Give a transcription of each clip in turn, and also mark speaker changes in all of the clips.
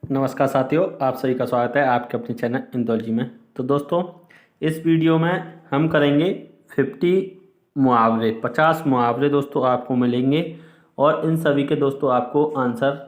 Speaker 1: नमस्कार साथियों, आप सभी का स्वागत है आपके अपने चैनल इंदौलजी में। तो दोस्तों, इस वीडियो में हम करेंगे 50 मुहावरे दोस्तों आपको मिलेंगे और इन सभी के दोस्तों आपको आंसर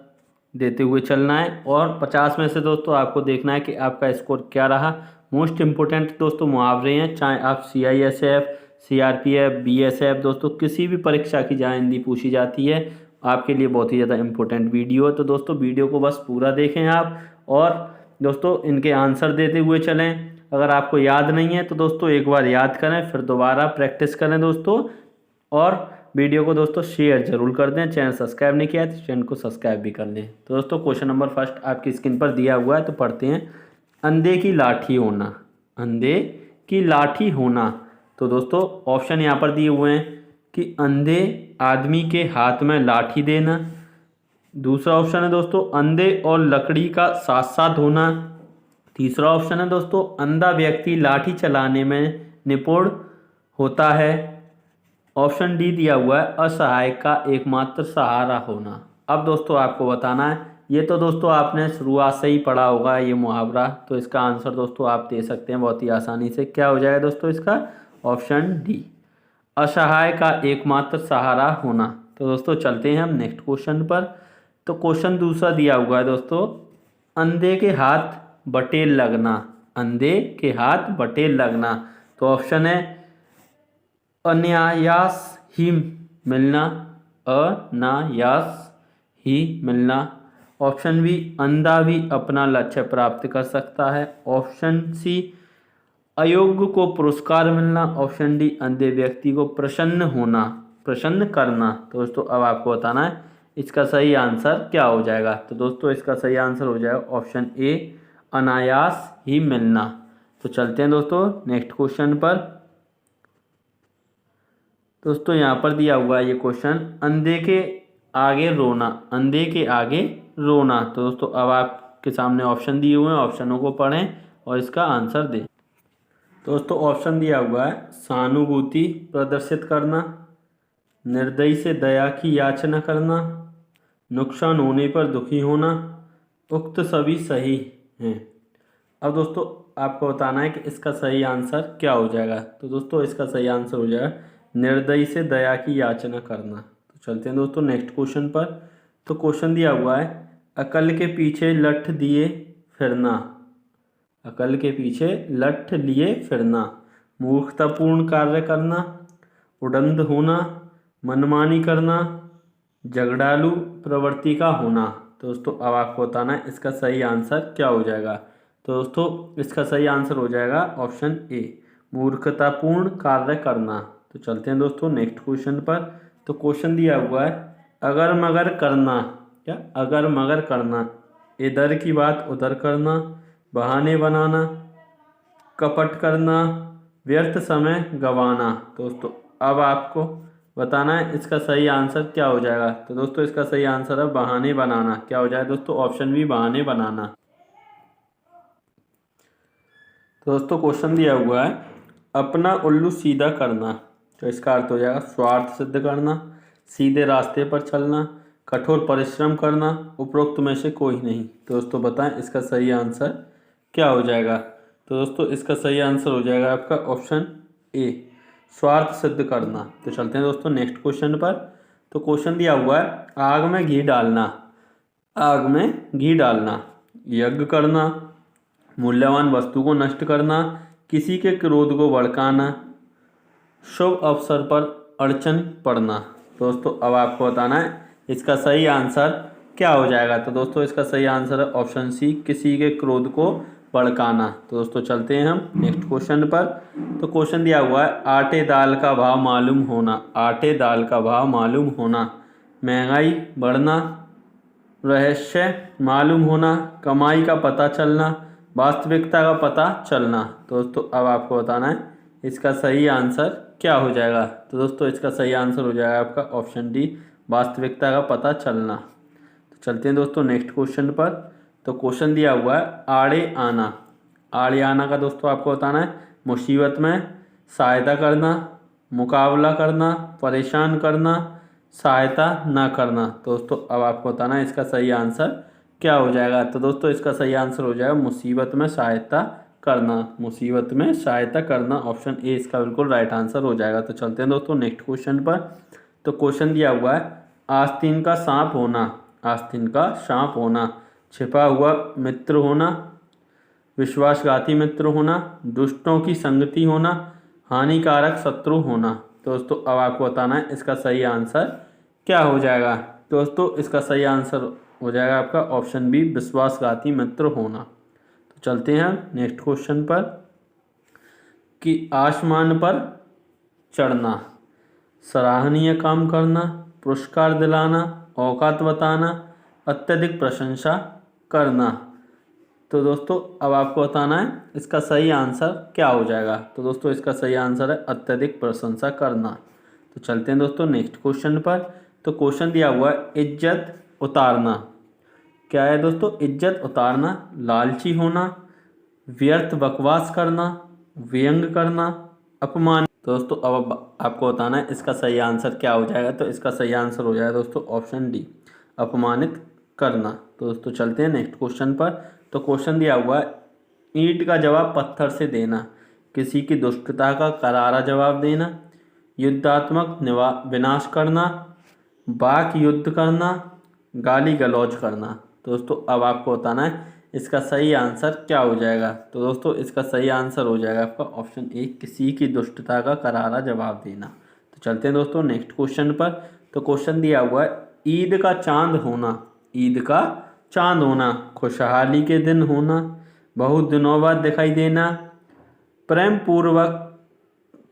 Speaker 1: देते हुए चलना है और 50 में से दोस्तों आपको देखना है कि आपका स्कोर क्या रहा। मोस्ट इम्पोर्टेंट दोस्तों मुहावरे हैं, चाहे आप CISF, CRPF, BSF दोस्तों किसी भी परीक्षा की जहाँ हिंदी पूछी जाती है, आपके लिए बहुत ही ज़्यादा इम्पोर्टेंट वीडियो है। तो दोस्तों वीडियो को बस पूरा देखें आप और दोस्तों इनके आंसर देते हुए चलें। अगर आपको याद नहीं है तो दोस्तों एक बार याद करें, फिर दोबारा प्रैक्टिस करें दोस्तों। और वीडियो को दोस्तों शेयर जरूर कर दें। चैनल सब्सक्राइब नहीं किया है तो चैनल को सब्सक्राइब भी कर लें। तो दोस्तों क्वेश्चन नंबर फर्स्ट आपकी स्क्रीन पर दिया हुआ है, तो पढ़ते हैं। अंधे की लाठी होना, अंधे की लाठी होना। तो दोस्तों ऑप्शन यहाँ पर दिए हुए हैं कि अंधे आदमी के हाथ में लाठी देना। दूसरा ऑप्शन है दोस्तों अंधे और लकड़ी का साथ साथ होना। तीसरा ऑप्शन है दोस्तों अंधा व्यक्ति लाठी चलाने में निपुण होता है। ऑप्शन डी दिया हुआ है असहाय का एकमात्र सहारा होना। अब दोस्तों आपको बताना है, ये तो दोस्तों आपने शुरुआत से ही पढ़ा होगा ये मुहावरा, तो इसका आंसर दोस्तों आप दे सकते हैं बहुत ही आसानी से। क्या हो जाएगा दोस्तों इसका? ऑप्शन डी, असहाय का एकमात्र सहारा होना। तो दोस्तों चलते हैं हम नेक्स्ट क्वेश्चन पर। तो क्वेश्चन दूसरा दिया हुआ है दोस्तों, अंधे के हाथ बटेर लगना, अंधे के हाथ बटेर लगना। तो ऑप्शन है अनायास ही मिलना, अनायास ही मिलना। ऑप्शन बी अंधा भी अपना लक्ष्य प्राप्त कर सकता है। ऑप्शन सी अयोग्य को पुरस्कार मिलना। ऑप्शन डी अंधे व्यक्ति को प्रसन्न होना, प्रसन्न करना। तो दोस्तों अब आपको बताना है इसका सही आंसर क्या हो जाएगा। तो दोस्तों इसका सही आंसर हो जाएगा ऑप्शन ए, अनायास ही मिलना। तो चलते हैं दोस्तों नेक्स्ट क्वेश्चन पर। दोस्तों यहाँ पर दिया हुआ है ये क्वेश्चन, अंधे के आगे रोना, अंधे के आगे रोना। तो दोस्तों अब आपके सामने ऑप्शन दिए हुए हैं, ऑप्शनों को पढ़ें और इसका आंसर दें। दोस्तों ऑप्शन दिया हुआ है सहानुभूति प्रदर्शित करना, निर्दयी से दया की याचना करना, नुकसान होने पर दुखी होना, उक्त सभी सही हैं। अब दोस्तों आपको बताना है कि इसका सही आंसर क्या हो जाएगा। तो दोस्तों इसका सही आंसर हो जाएगा निर्दयी से दया की याचना करना। तो चलते हैं दोस्तों नेक्स्ट क्वेश्चन पर। तो क्वेश्चन दिया हुआ है अकल के पीछे लठ दिए फिरना, अकल के पीछे लठ लिए फिरना, मूर्खतापूर्ण कार्य करना, उड़ंद होना, मनमानी करना, झगड़ालू प्रवृत्ति का होना। तो दोस्तों अब आपको बताना है इसका सही आंसर क्या हो जाएगा। तो दोस्तों इसका सही आंसर हो जाएगा ऑप्शन ए, मूर्खतापूर्ण कार्य करना। तो चलते हैं दोस्तों नेक्स्ट क्वेश्चन पर। तो क्वेश्चन दिया हुआ है अगर मगर करना, क्या अगर मगर करना, इधर की बात उधर करना, बहाने बनाना, कपट करना, व्यर्थ समय गंवाना। तो दोस्तों अब आपको बताना है इसका सही आंसर क्या हो जाएगा। तो दोस्तों इसका सही आंसर है बहाने बनाना। क्या हो जाएगा दोस्तों? ऑप्शन बी, बहाने बनाना। तो दोस्तों क्वेश्चन दिया हुआ है अपना उल्लू सीधा करना। तो इसका अर्थ हो जाएगा स्वार्थ सिद्ध करना, सीधे रास्ते पर चलना, कठोर परिश्रम करना, उपरोक्त में से कोई नहीं। तो दोस्तों बताएं इसका सही आंसर क्या हो जाएगा। तो दोस्तों इसका सही आंसर हो जाएगा आपका ऑप्शन ए, स्वार्थ सिद्ध करना। तो चलते हैं दोस्तों नेक्स्ट क्वेश्चन पर। तो क्वेश्चन दिया हुआ है आग में घी डालना, आग में घी डालना, यज्ञ करना, मूल्यवान वस्तु को नष्ट करना, किसी के क्रोध को भड़काना, शुभ अवसर पर अड़चन पड़ना। दोस्तों अब आपको बताना है इसका सही आंसर क्या हो जाएगा। तो दोस्तों इसका सही आंसर है ऑप्शन सी, किसी के क्रोध को भड़काना। तो दोस्तों चलते हैं हम नेक्स्ट क्वेश्चन पर। तो क्वेश्चन दिया हुआ है आटे दाल का भाव मालूम होना, आटे दाल का भाव मालूम होना, महंगाई बढ़ना, रहस्य मालूम होना, कमाई का पता चलना, वास्तविकता का पता चलना। तो दोस्तों अब आपको बताना है इसका सही आंसर क्या हो जाएगा। तो दोस्तों इसका सही आंसर हो जाएगा आपका ऑप्शन डी, वास्तविकता का पता चलना। तो चलते हैं दोस्तों नेक्स्ट क्वेश्चन पर। तो क्वेश्चन दिया हुआ है आड़े आना, आड़े आना का दोस्तों आपको बताना है मुसीबत में सहायता करना, मुकाबला करना, परेशान करना, सहायता ना करना। तो दोस्तों अब आपको बताना है इसका सही आंसर क्या हो जाएगा? तो दोस्तों इसका सही आंसर हो जाएगा मुसीबत में सहायता करना। मुसीबत में सहायता करना, ऑप्शन ए इसका बिल्कुल राइट आंसर हो जाएगा। तो चलते हैं दोस्तों नेक्स्ट क्वेश्चन पर। तो क्वेश्चन दिया हुआ है, आस्तीन का सांप होना, आस्तीन का सांप होना, छिपा हुआ मित्र होना, विश्वासघाती मित्र होना, दुष्टों की संगति होना, हानिकारक शत्रु होना। तो दोस्तों अब आपको बताना है इसका सही आंसर क्या हो जाएगा। दोस्तों इसका सही आंसर हो जाएगा आपका ऑप्शन बी, विश्वासघाती मित्र होना। तो चलते हैं नेक्स्ट क्वेश्चन पर कि आसमान पर चढ़ना, सराहनीय काम करना, पुरस्कार दिलाना, औकात बताना, अत्यधिक प्रशंसा करना। तो दोस्तों अब आपको बताना है इसका सही आंसर क्या हो जाएगा। तो दोस्तों इसका सही आंसर है अत्यधिक प्रशंसा करना। तो चलते हैं दोस्तों नेक्स्ट क्वेश्चन पर। तो क्वेश्चन दिया हुआ है, इज्जत उतारना। क्या है दोस्तों? इज्जत उतारना, लालची होना, व्यर्थ बकवास करना, व्यंग करना, अपमान। तो दोस्तों अब आपको बताना है इसका सही आंसर क्या हो जाएगा। तो इसका सही आंसर हो जाएगा दोस्तों ऑप्शन डी, अपमानित करना। तो दोस्तों चलते हैं नेक्स्ट क्वेश्चन पर। तो क्वेश्चन दिया हुआ है, ईंट का जवाब पत्थर से देना, किसी की दुष्टता का करारा जवाब देना, युद्धात्मक विनाश करना, वाक युद्ध करना, गाली गलौज करना। तो दोस्तों अब आपको बताना है इसका सही आंसर क्या हो जाएगा। तो दोस्तों इसका सही आंसर हो जाएगा आपका ऑप्शन ए, किसी की दुष्टता का करारा जवाब देना। तो चलते हैं दोस्तों नेक्स्ट क्वेश्चन पर। तो क्वेश्चन दिया हुआ है, ईद का चांद होना, ईद का चांद होना, खुशहाली के दिन होना, बहुत दिनों बाद दिखाई देना, प्रेम पूर्वक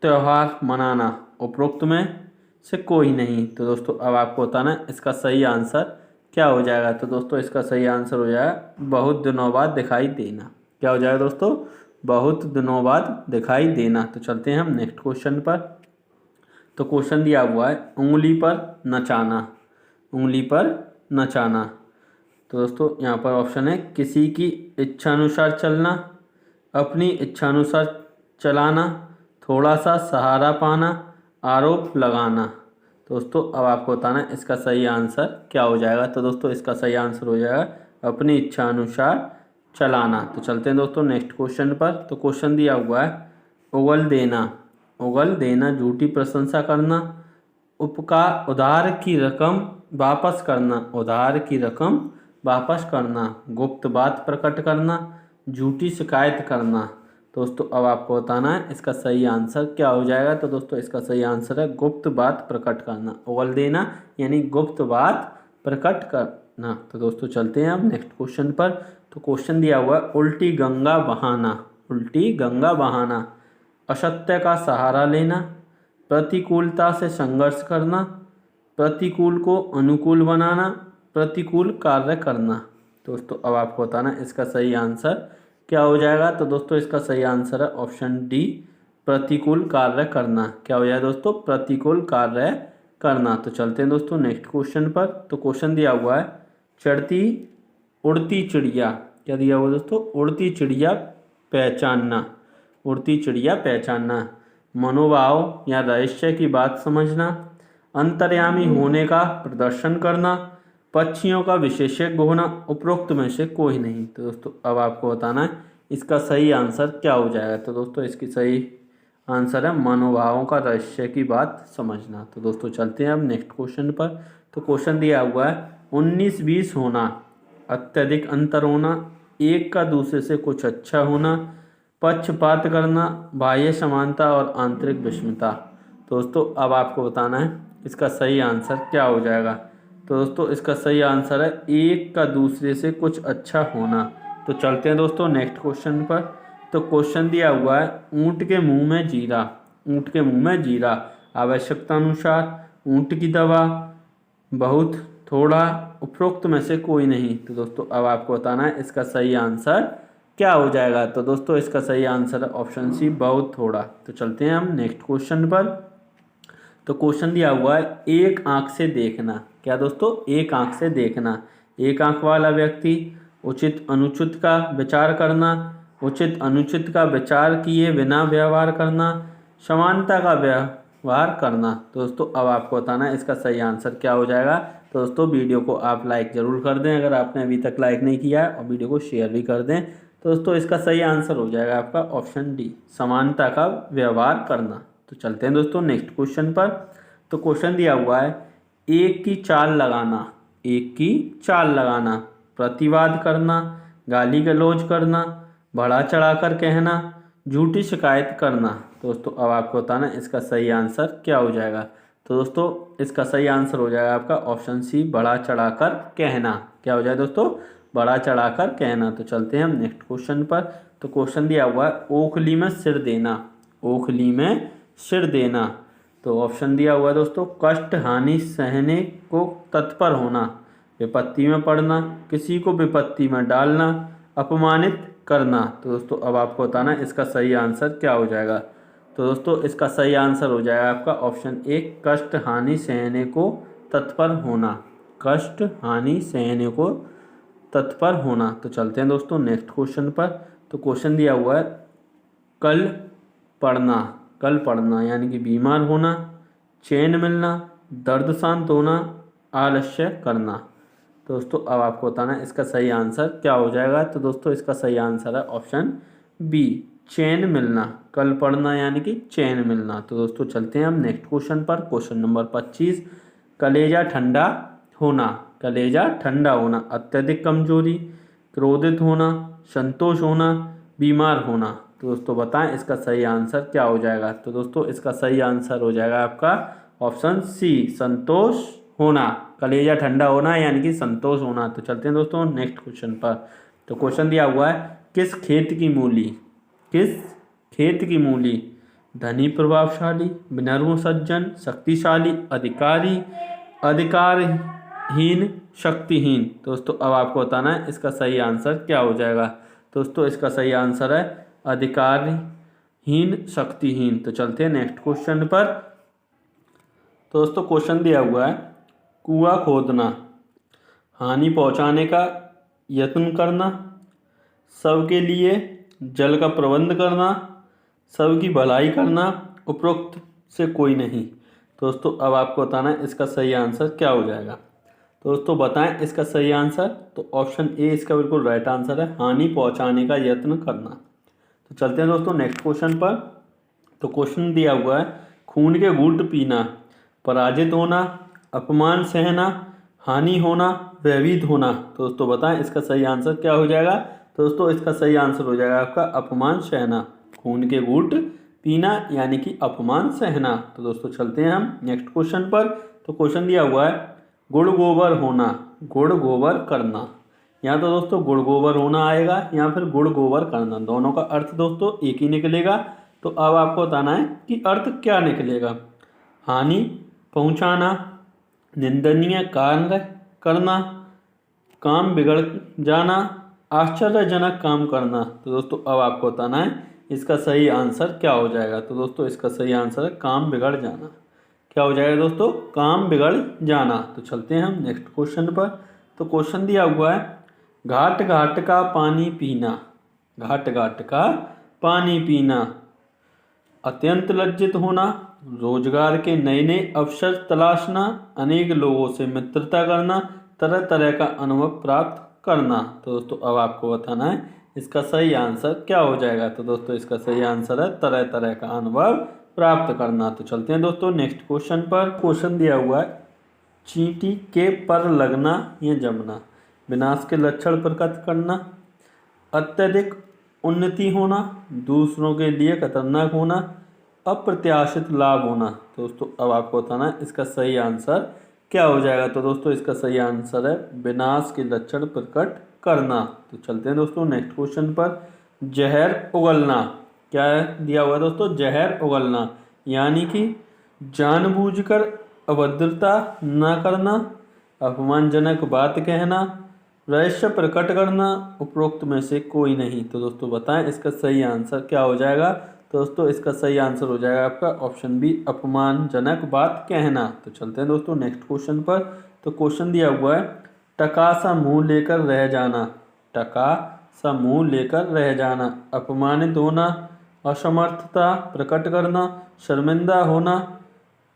Speaker 1: त्यौहार मनाना, उपरोक्त में से कोई नहीं। तो दोस्तों अब आपको बताना है इसका सही आंसर क्या हो जाएगा। तो दोस्तों इसका सही आंसर हो जाएगा बहुत दिनों बाद दिखाई देना। क्या हो जाएगा दोस्तों? बहुत दिनों बाद दिखाई देना। तो चलते हैं हम नेक्स्ट क्वेश्चन पर। तो क्वेश्चन दिया हुआ है, उंगली पर नचाना, उंगली पर नचाना। तो दोस्तों यहाँ पर ऑप्शन है, किसी की इच्छानुसार चलना, अपनी इच्छानुसार चलाना, थोड़ा सा सहारा पाना, आरोप लगाना। दोस्तों अब आपको बताना है इसका सही आंसर क्या हो जाएगा। तो दोस्तों इसका सही आंसर हो जाएगा अपनी इच्छा अनुसार चलाना। तो चलते हैं दोस्तों नेक्स्ट क्वेश्चन पर। तो क्वेश्चन दिया हुआ है, उगल देना, उगल देना, झूठी प्रशंसा करना, उधार की रकम वापस करना, उधार की रकम वापस करना, गुप्त बात प्रकट करना, झूठी शिकायत करना। दोस्तों अब आपको बताना है इसका सही आंसर क्या हो जाएगा। तो दोस्तों इसका सही आंसर है गुप्त बात प्रकट करना, उगल देना यानी गुप्त बात प्रकट करना। तो दोस्तों चलते हैं अब नेक्स्ट क्वेश्चन पर। तो क्वेश्चन दिया हुआ है, उल्टी गंगा बहाना, उल्टी गंगा बहाना, असत्य का सहारा लेना, प्रतिकूलता से संघर्ष करना, प्रतिकूल को अनुकूल बनाना, प्रतिकूल कार्य करना। दोस्तों अब आपको बताना है इसका सही आंसर क्या हो जाएगा। तो दोस्तों इसका सही आंसर है ऑप्शन डी, प्रतिकूल कार्य करना। क्या हो जाएगा दोस्तों? प्रतिकूल कार्य करना। तो चलते हैं दोस्तों नेक्स्ट क्वेश्चन पर। तो क्वेश्चन दिया हुआ है, चढ़ती उड़ती चिड़िया। क्या दिया हुआ दोस्तों? उड़ती चिड़िया पहचानना, उड़ती चिड़िया पहचानना, मनोभाव या रहस्य की बात समझना, अंतर्यामी होने का प्रदर्शन करना, पक्षियों का विशेषज्ञ होना, उपरोक्त में से कोई नहीं। तो दोस्तों अब आपको बताना है इसका सही आंसर क्या हो जाएगा। तो दोस्तों इसकी सही आंसर है मनोभावों का रहस्य की बात समझना। तो दोस्तों चलते हैं अब नेक्स्ट क्वेश्चन पर। तो क्वेश्चन दिया हुआ है, 19-20 होना, अत्यधिक अंतर होना, एक का दूसरे से कुछ अच्छा होना, पक्षपात करना, बाह्य समानता और आंतरिक विषमता। दोस्तों अब आपको बताना है इसका सही आंसर क्या हो जाएगा। तो दोस्तों इसका सही आंसर है एक का दूसरे से कुछ अच्छा होना। तो चलते हैं दोस्तों नेक्स्ट क्वेश्चन पर। तो क्वेश्चन दिया हुआ है, ऊँट के मुंह में जीरा, ऊँट के मुंह में जीरा, आवश्यकता अनुसार, ऊँट की दवा, बहुत, थोड़ा, उपरोक्त में से कोई नहीं। तो दोस्तों अब आपको बताना है इसका सही आंसर क्या हो जाएगा। तो दोस्तों इसका सही आंसर है ऑप्शन सी, बहुत थोड़ा। तो चलते हैं हम नेक्स्ट क्वेश्चन पर। तो क्वेश्चन दिया हुआ है, एक आंख से देखना। क्या दोस्तों? एक आंख से देखना, एक आंख वाला व्यक्ति, उचित अनुचित का विचार करना, उचित अनुचित का विचार किए बिना व्यवहार करना, समानता का व्यवहार करना। दोस्तों अब आपको बताना है इसका सही आंसर क्या हो जाएगा। तो दोस्तों वीडियो को आप लाइक ज़रूर कर दें अगर आपने अभी तक लाइक नहीं किया है, और वीडियो को शेयर भी कर दें। तो दोस्तों इसका सही आंसर हो जाएगा आपका ऑप्शन डी, समानता का व्यवहार करना। तो चलते हैं दोस्तों नेक्स्ट क्वेश्चन पर। तो क्वेश्चन दिया हुआ है, एक की चाल लगाना, एक की चाल लगाना, प्रतिवाद करना, गाली गलौज करना, बढ़ा चढ़ाकर कहना, झूठी शिकायत करना। तो दोस्तों अब आपको बताना इसका सही आंसर क्या हो जाएगा। तो दोस्तों इसका सही आंसर हो जाएगा आपका ऑप्शन सी, बढ़ा चढ़ाकर कहना। क्या हो जाएगा दोस्तों, बढ़ा चढ़ाकर कहना। तो चलते हैं हम नेक्स्ट क्वेश्चन पर। तो क्वेश्चन दिया हुआ है, ओखली में सिर देना, ओखली में सिर देना। तो ऑप्शन दिया हुआ है दोस्तों, कष्ट हानि सहने को तत्पर होना, विपत्ति में पड़ना, किसी को विपत्ति में डालना, अपमानित करना। तो दोस्तों अब आपको बताना इसका सही आंसर क्या हो जाएगा। तो दोस्तों इसका सही आंसर हो जाएगा आपका ऑप्शन ए, कष्ट हानि सहने को तत्पर होना, कष्ट हानि सहने को तत्पर होना। तो चलते हैं दोस्तों नेक्स्ट क्वेश्चन पर। तो क्वेश्चन दिया हुआ है, कल पड़ना, कल पड़ना यानी कि बीमार होना, चैन मिलना, दर्द शांत होना, आलस्य करना। तो दोस्तों अब आपको बताना है इसका सही आंसर क्या हो जाएगा। तो दोस्तों इसका सही आंसर है ऑप्शन बी, चैन मिलना, कल पड़ना यानी कि चैन मिलना। तो दोस्तों चलते हैं हम नेक्स्ट क्वेश्चन पर। क्वेश्चन नंबर 25, कलेजा ठंडा होना, कलेजा ठंडा होना, अत्यधिक कमजोरी, क्रोधित होना, संतोष होना, बीमार होना। तो दोस्तों बताएं इसका सही आंसर क्या हो जाएगा। तो दोस्तों इसका सही आंसर हो जाएगा आपका ऑप्शन सी, संतोष होना, कलेजा ठंडा होना यानी कि संतोष होना। तो चलते हैं दोस्तों नेक्स्ट क्वेश्चन पर। तो क्वेश्चन दिया हुआ है, किस खेत की मूली, किस खेत की मूली धनी प्रभावशाली, विनम्र सज्जन, शक्तिशाली, अधिकारी, अधिकारहीन, शक्तिहीन। तो दोस्तों अब आपको बताना है इसका सही आंसर क्या हो जाएगा। दोस्तों इसका सही आंसर है अधिकारहीन, शक्तिहीन। तो चलते हैं नेक्स्ट क्वेश्चन पर। तो दोस्तों क्वेश्चन दिया हुआ है, कुआं खोदना, हानि पहुंचाने का यत्न करना, सबके लिए जल का प्रबंध करना, सबकी भलाई करना, उपरोक्त से कोई नहीं। दोस्तों अब आपको बताना है इसका सही आंसर क्या हो जाएगा। तो दोस्तों बताएं इसका सही आंसर। तो ऑप्शन ए इसका बिल्कुल राइट आंसर है, हानि पहुंचाने का यत्न करना। तो चलते हैं दोस्तों नेक्स्ट क्वेश्चन पर। तो क्वेश्चन दिया हुआ है, खून के घूंट पीना, पराजित होना, अपमान सहना, हानि होना, भयभीत होना। तो दोस्तों बताएं इसका सही आंसर क्या हो जाएगा। तो दोस्तों इसका सही आंसर हो जाएगा आपका अपमान सहना, खून के घूंट पीना यानी कि अपमान सहना। तो दोस्तों चलते हैं हम नेक्स्ट क्वेश्चन पर। तो क्वेश्चन दिया हुआ है, गुड़ गोबर होना, गुड़ गोबर करना। यहाँ तो दोस्तों गुड़ गोबर होना आएगा या फिर गुड़ गोबर करना, दोनों का अर्थ दोस्तों एक ही निकलेगा। तो अब आपको बताना है कि अर्थ क्या निकलेगा। हानि पहुँचाना, निंदनीय कार्य करना, काम बिगड़ जाना, आश्चर्यजनक काम करना। तो दोस्तों अब आपको बताना है इसका सही आंसर क्या हो जाएगा। तो दोस्तों इसका सही आंसर है काम बिगड़ जाना। क्या हो जाएगा दोस्तों, काम बिगड़ जाना। तो चलते हैं हम नेक्स्ट क्वेश्चन पर। तो क्वेश्चन दिया हुआ है, घाट घाट का पानी पीना, घाट घाट का पानी पीना, अत्यंत लज्जित होना, रोजगार के नए नए अवसर तलाशना, अनेक लोगों से मित्रता करना, तरह तरह का अनुभव प्राप्त करना। तो दोस्तों अब आपको बताना है इसका सही आंसर क्या हो जाएगा। तो दोस्तों इसका सही आंसर है तरह तरह का अनुभव प्राप्त करना। तो चलते हैं दोस्तों नेक्स्ट क्वेश्चन पर। क्वेश्चन दिया हुआ है, चींटी के पर लगना या जमना, विनाश के लक्षण प्रकट करना, अत्यधिक उन्नति होना, दूसरों के लिए खतरनाक होना, अप्रत्याशित लाभ होना। तो दोस्तों अब आपको बताना है इसका सही आंसर क्या हो जाएगा। तो दोस्तों इसका सही आंसर है विनाश के लक्षण प्रकट करना। तो चलते हैं दोस्तों नेक्स्ट क्वेश्चन पर। जहर उगलना, क्या दिया हुआ है दोस्तों, जहर उगलना यानी कि जानबूझकर अभद्रता न करना, अपमानजनक बात कहना, रहस्य प्रकट करना, उपरोक्त में से कोई नहीं। तो दोस्तों बताएं इसका सही आंसर क्या हो जाएगा। तो दोस्तों इसका सही आंसर हो जाएगा आपका ऑप्शन बी, अपमानजनक बात कहना। तो चलते हैं दोस्तों नेक्स्ट क्वेश्चन पर। तो क्वेश्चन दिया हुआ है, टका सा मुंह लेकर रह जाना, टका सा मुंह लेकर रह जाना, अपमानित होना, असमर्थता प्रकट करना, शर्मिंदा होना,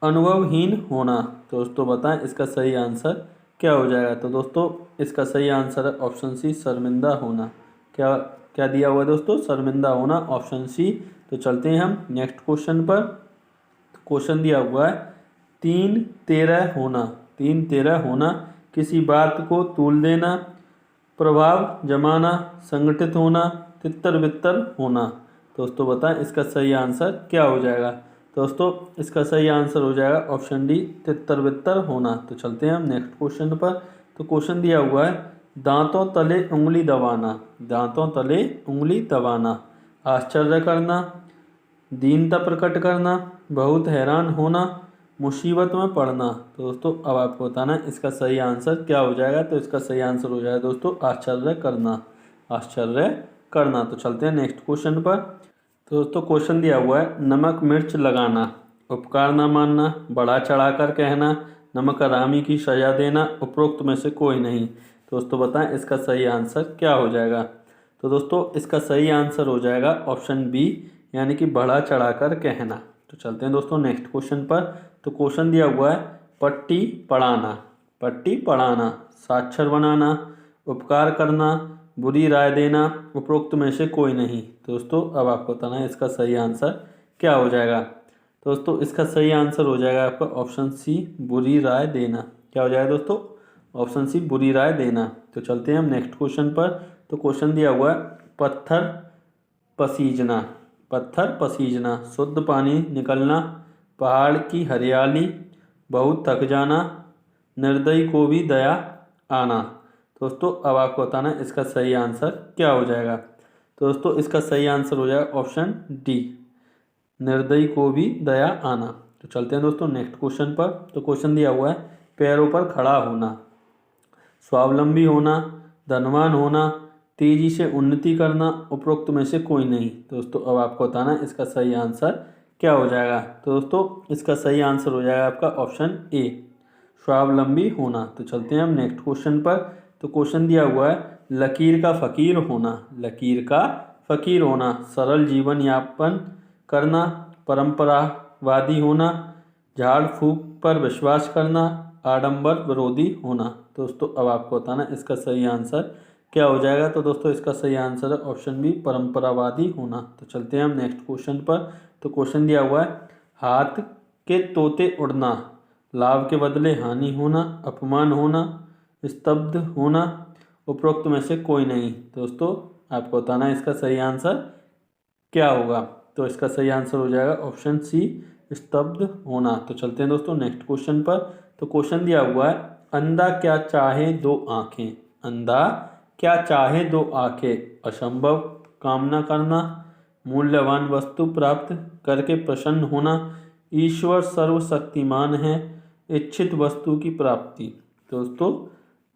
Speaker 1: अनुभवहीन होना। तो दोस्तों बताएं इसका सही आंसर क्या हो जाएगा? तो दोस्तों इसका सही आंसर है ऑप्शन सी, शर्मिंदा होना। क्या क्या दिया हुआ है दोस्तों? शर्मिंदा होना, ऑप्शन सी। तो चलते हैं हम नेक्स्ट क्वेश्चन पर। क्वेश्चन दिया हुआ है 3-13 होना। 3-13 होना, किसी बात को तूल देना, प्रभाव जमाना, संगठित होना, तितर बितर होना। दोस्तों बताएं इसका सही आंसर क्या हो जाएगा? दोस्तों इसका सही आंसर हो जाएगा ऑप्शन डी, तितर बितर होना। तो चलते हैं हम नेक्स्ट क्वेश्चन पर। तो क्वेश्चन दिया हुआ है दांतों तले उंगली दबाना। दांतों तले उंगली दबाना, आश्चर्य करना, दीनता प्रकट करना, बहुत हैरान होना, मुसीबत में पड़ना। तो दोस्तों अब आपको बताना है इसका सही आंसर क्या हो जाएगा? तो इसका सही आंसर हो जाएगा दोस्तों आश्चर्य करना। आश्चर्य करना। तो चलते हैं नेक्स्ट क्वेश्चन पर। तो दोस्तों क्वेश्चन दिया हुआ है नमक मिर्च लगाना, उपकार न मानना, बढ़ा चढ़ाकर कहना, नमक हरामी की सजा देना, उपरोक्त में से कोई नहीं। दोस्तों बताएं इसका सही आंसर क्या हो जाएगा? तो दोस्तों इसका सही आंसर हो जाएगा ऑप्शन बी, यानी कि बढ़ा चढ़ाकर कहना। तो चलते हैं दोस्तों नेक्स्ट क्वेश्चन पर। तो क्वेश्चन दिया हुआ है पट्टी पढ़ाना। पट्टी पढ़ाना, साक्षर बनाना, उपकार करना, बुरी राय देना, उपरोक्त में से कोई नहीं। दोस्तों अब आपको बताना है इसका सही आंसर क्या हो जाएगा? दोस्तों इसका सही आंसर हो जाएगा आपका ऑप्शन सी, बुरी राय देना। क्या हो जाएगा दोस्तों? ऑप्शन सी, बुरी राय देना। तो चलते हैं हम नेक्स्ट क्वेश्चन पर। तो क्वेश्चन दिया हुआ है पत्थर पसीजना। पत्थर पसीजना, शुद्ध पानी निकलना, पहाड़ की हरियाली, बहुत थक जाना, निर्दयी को भी दया आना। दोस्तों अब आपको बताना है इसका सही आंसर क्या हो जाएगा? तो दोस्तों इसका सही आंसर हो जाएगा ऑप्शन डी, निर्दयी को भी दया आना। तो चलते हैं दोस्तों नेक्स्ट क्वेश्चन पर। तो क्वेश्चन दिया हुआ है पैरों पर खड़ा होना, स्वावलंबी होना, धनवान होना, तेजी से उन्नति करना, उपरोक्त में से कोई नहीं। दोस्तों अब आपको बताना है इसका सही आंसर क्या हो जाएगा? तो दोस्तों इसका सही आंसर हो जाएगा आपका ऑप्शन ए, स्वावलंबी होना। तो चलते हैं हम नेक्स्ट क्वेश्चन पर। तो क्वेश्चन दिया हुआ है लकीर का फकीर होना। लकीर का फकीर होना, सरल जीवन यापन करना, परंपरावादी होना, झाड़ फूक पर विश्वास करना, आडंबर विरोधी होना। दोस्तों अब आपको बताना है इसका सही आंसर क्या हो जाएगा? तो दोस्तों इसका सही आंसर है ऑप्शन बी, परंपरावादी होना। तो चलते हैं हम नेक्स्ट क्वेश्चन पर। तो क्वेश्चन दिया हुआ है हाथ के तोते उड़ना, लाभ के बदले हानि होना, अपमान होना, स्तब्ध होना, उपरोक्त में से कोई नहीं। दोस्तों आपको बताना है इसका सही आंसर क्या होगा? तो इसका सही आंसर हो जाएगा ऑप्शन सी, स्तब्ध होना। तो चलते हैं दोस्तों नेक्स्ट क्वेश्चन पर। तो क्वेश्चन दिया हुआ है अंधा क्या चाहे दो आंखें। अंधा क्या चाहे दो आंखें, असंभव कामना करना, मूल्यवान वस्तु प्राप्त करके प्रसन्न होना, ईश्वर सर्वशक्तिमान है, इच्छित वस्तु की प्राप्ति। दोस्तों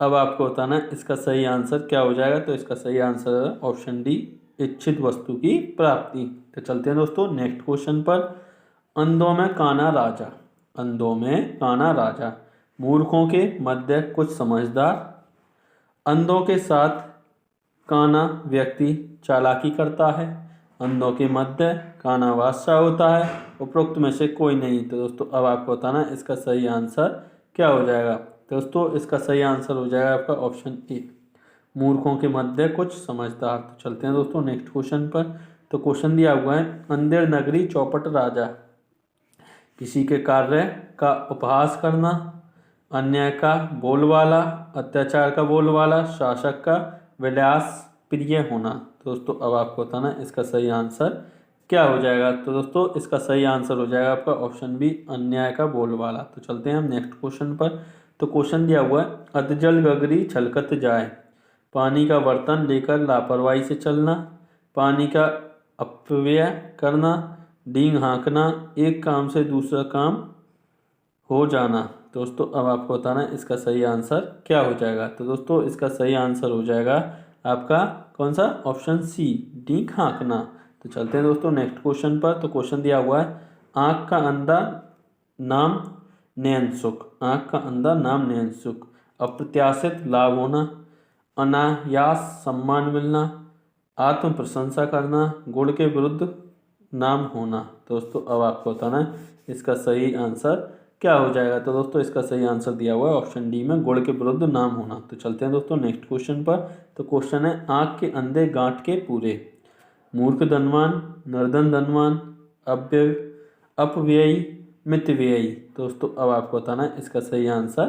Speaker 1: अब आपको बताना है इसका सही आंसर क्या हो जाएगा? तो इसका सही आंसर है ऑप्शन डी, इच्छित वस्तु की प्राप्ति। तो चलते हैं दोस्तों नेक्स्ट क्वेश्चन पर। अंधों में काना राजा। अंधों में काना राजा, मूर्खों के मध्य कुछ समझदार, अंधों के साथ काना व्यक्ति चालाकी करता है, अंधों के मध्य काना बादशाह होता है, उपरोक्त में से कोई नहीं। तो दोस्तों अब आपको बताना है इसका सही आंसर क्या हो जाएगा? दोस्तों इसका सही आंसर हो जाएगा आपका ऑप्शन ए, मूर्खों के मध्य कुछ समझदार। तो चलते हैं दोस्तों नेक्स्ट क्वेश्चन पर। तो क्वेश्चन दिया हुआ है अंधेर नगरी चौपट राजा, किसी के कार्य का उपहास करना, अन्याय का बोलवाला, अत्याचार का बोलवाला, शासक का विलास प्रिय होना। दोस्तों अब आपको बताना है इसका सही आंसर क्या हो जाएगा? तो दोस्तों इसका सही आंसर हो जाएगा आपका ऑप्शन बी, अन्याय का बोलवाला। तो चलते हैं हम नेक्स्ट क्वेश्चन पर। तो क्वेश्चन दिया हुआ है अधजल गगरी छलकत जाए, पानी का बर्तन लेकर लापरवाही से चलना, पानी का अपव्यय करना, डींग हाँकना, एक काम से दूसरा काम हो जाना। दोस्तों अब आपको बताना है इसका सही आंसर क्या हो जाएगा? तो दोस्तों इसका सही आंसर हो जाएगा आपका कौन सा? ऑप्शन सी, डींग हाँकना। तो चलते हैं दोस्तों नेक्स्ट क्वेश्चन पर। तो क्वेश्चन दिया हुआ है आँख का अंधा नाम नयन सुख। आँख का अंधा नाम नयन सुख, अप्रत्याशित लाभ होना, अनायास सम्मान मिलना, आत्म प्रशंसा करना, गुण के विरुद्ध नाम होना। दोस्तों अब आपको बताना है इसका सही आंसर क्या हो जाएगा। तो दोस्तों इसका सही आंसर दिया हुआ है ऑप्शन डी में, गुण के विरुद्ध नाम होना। तो चलते हैं दोस्तों नेक्स्ट क्वेश्चन पर। तो क्वेश्चन है, आँख के अंधे गांठ के पूरे, मूर्ख धनवान, निर्धन धनवान, अव्यय अपव्ययी, मितव्ययी। दोस्तों अब आपको बताना है इसका सही आंसर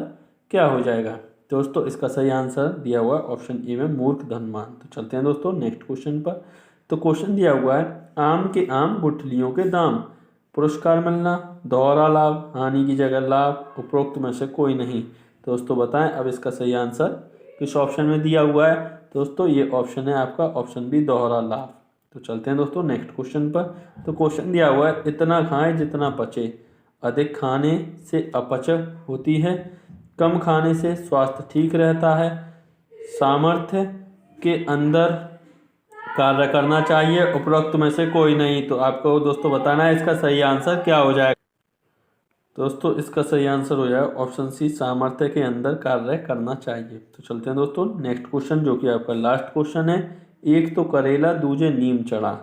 Speaker 1: क्या हो जाएगा। दोस्तों इसका सही आंसर दिया हुआ है ऑप्शन ए में, मूर्ख धनवान। तो चलते हैं दोस्तों नेक्स्ट क्वेश्चन पर। तो क्वेश्चन दिया हुआ है, आम के आम गुठलियों के दाम, पुरस्कार मिलना, दोहरा लाभ, हानि की जगह लाभ, उपरोक्त में से कोई नहीं। दोस्तों बताएं अब इसका सही आंसर किस ऑप्शन में दिया हुआ है। दोस्तों ये ऑप्शन है आपका ऑप्शन बी, दोहरा लाभ। तो चलते हैं दोस्तों नेक्स्ट क्वेश्चन पर। तो क्वेश्चन दिया हुआ है, इतना खाएं जितना पचे, अधिक खाने से अपच होती है, कम खाने से स्वास्थ्य ठीक रहता है, सामर्थ्य के अंदर कार्य करना चाहिए, उपरोक्त में से कोई नहीं। तो आपको दोस्तों बताना है इसका सही आंसर क्या हो जाएगा। दोस्तों इसका सही आंसर हो जाएगा ऑप्शन सी, सामर्थ्य के अंदर कार्य करना चाहिए। तो चलते हैं दोस्तों नेक्स्ट क्वेश्चन, जो कि आपका लास्ट क्वेश्चन है। एक तो करेला दूजे नीम चढ़ा,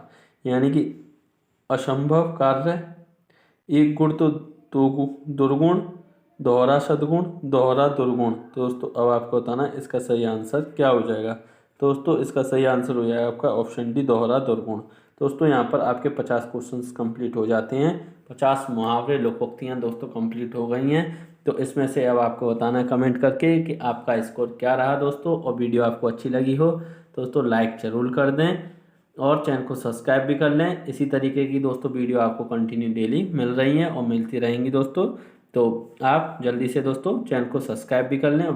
Speaker 1: यानी कि असंभव कार्य, एक गुण तो दो दुर्गुण, दोहरा सद्गुण, दोहरा दुर्गुण। तो दोस्तों अब आपको बताना है इसका सही आंसर क्या हो जाएगा। दोस्तों इसका सही आंसर हो जाएगा आपका ऑप्शन डी, दोहरा दुर्गुण। दोस्तों यहाँ पर आपके 50 क्वेश्चंस कंप्लीट हो जाते हैं, 50 मुहावरे लोकोक्तियाँ दोस्तों कंप्लीट हो गई हैं। तो इसमें से अब आपको बताना है कमेंट करके कि आपका स्कोर क्या रहा दोस्तों। और वीडियो आपको अच्छी लगी हो दोस्तों लाइक ज़रूर कर दें और चैनल को सब्सक्राइब भी कर लें। इसी तरीके की दोस्तों वीडियो आपको कंटिन्यू डेली मिल रही हैं और मिलती रहेंगी दोस्तों। तो आप जल्दी से दोस्तों चैनल को सब्सक्राइब भी कर लें।